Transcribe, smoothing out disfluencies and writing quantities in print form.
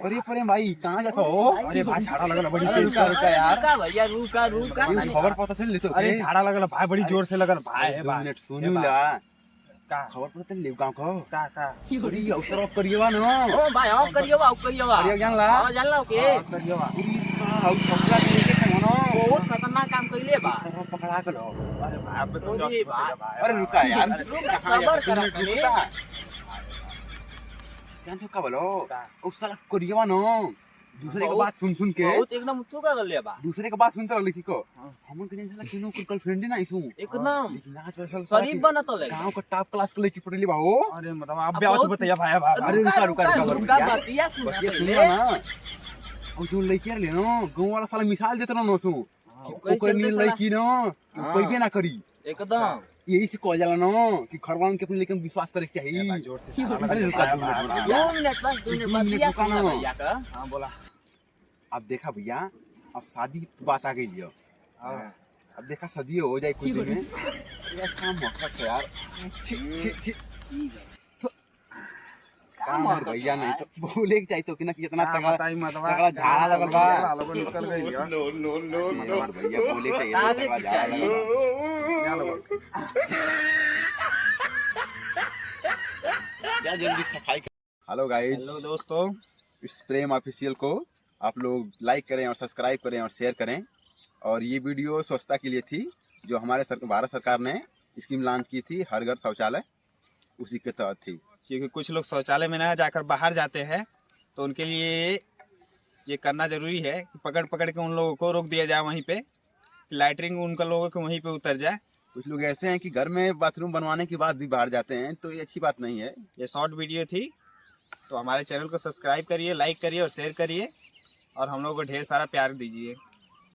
अरे प्रेम भाई कहाँ जाता हो? अरे भाई झाड़ा लगल बड़ी अरे तेज रुका रुका यार, रुका भैया रुका रुका ये खबर पता चल लेते अरे झाड़ा लगल भाई बड़ी जोर से लगल भाई है 2 भाई मिनट सुनू ला, का खबर पता चल ले गांव को। का अरे अवसर करिएवा न, ओ भाई आओ करियो अरे जान ला, हां जान लो के करियो बा। अरे साहब पकड़ा के छन न, बहुत खतरनाक काम कइले बा। सब पकड़ा के लो। अरे भाई अब तो ओए भाई। अरे रुका यार, रुका, सबर करा तनी। जान तो का बोलो, का? ओ साला करिएवा न, दूसरे के बात सुन सुन के, बहुत एकदम तू का गले बा दूसरे के बात सुनते लड़की को, हमन के साला किनो कुल फ्रेंड ना इसू, एकदम लेकिन आज वैसा शरीफ बना तो ले। गांव का टॉप क्लास के लड़की पटली बा हो। अरे मतलब आप भी आओ तो बताइए भाई भाई अरे रुका रुका रुका रुका रुका बतिया सुना बतिया तो सुनिए ले। ना, और जो लड़की ले न, गांव वाला साला मिसाल देत न नसू, ओकरे ओकर नी चलते लड़की न कोई भी ना करी, एकदम यही से कह जाला न कि घरवान के अपने लेकिन विश्वास करे के चाहिए। जोर से झाड़ा अरे लगल रुका भाई, 2 मिनट भाई, भैया। 2 मिनट बस 2 मिनट 2 मिनट बतिया रुका सुना ना। भैया का। हां बोला अब देखा भैया, अब शादी की बात आ गई लियो, हां अब देखा शादी हो जाए कुछ दिन में, यार काम मौका है यार, छी छी छी काम है भैया, नहीं तो बोले के चाहिए तो कि ना कि इतना तगड़ा बताई तगड़ा झाड़ा लगल बा, लोग निकल गई यार मतलब भैया बोले के चाहिए तो तगड़ा झाड़ा लगल बा। क्या लोग क्या जल्दी सफाई कर। हेलो गाइस, हेलो दोस्तों, इस प्रेम ऑफिशियल को आप लोग लाइक करें और सब्सक्राइब करें और शेयर करें। और ये वीडियो स्वच्छता के लिए थी, जो हमारे भारत सरकार ने स्कीम लॉन्च की थी, हर घर शौचालय, उसी के तहत थी। क्योंकि कुछ लोग शौचालय में ना जाकर बाहर जाते हैं, तो उनके लिए ये करना जरूरी है कि पकड़ पकड़ के उन लोगों को रोक दिया जाए वहीं पे, लाइटरिंग उनका लोगों को वहीं पे उतर जाए। कुछ लोग ऐसे हैं कि घर में बाथरूम बनवाने के बाद भी बाहर जाते हैं, तो ये अच्छी बात नहीं है। ये शॉर्ट वीडियो थी, तो हमारे चैनल को सब्सक्राइब करिए, लाइक करिए और शेयर करिए, और हम लोगों को ढेर सारा प्यार दीजिए।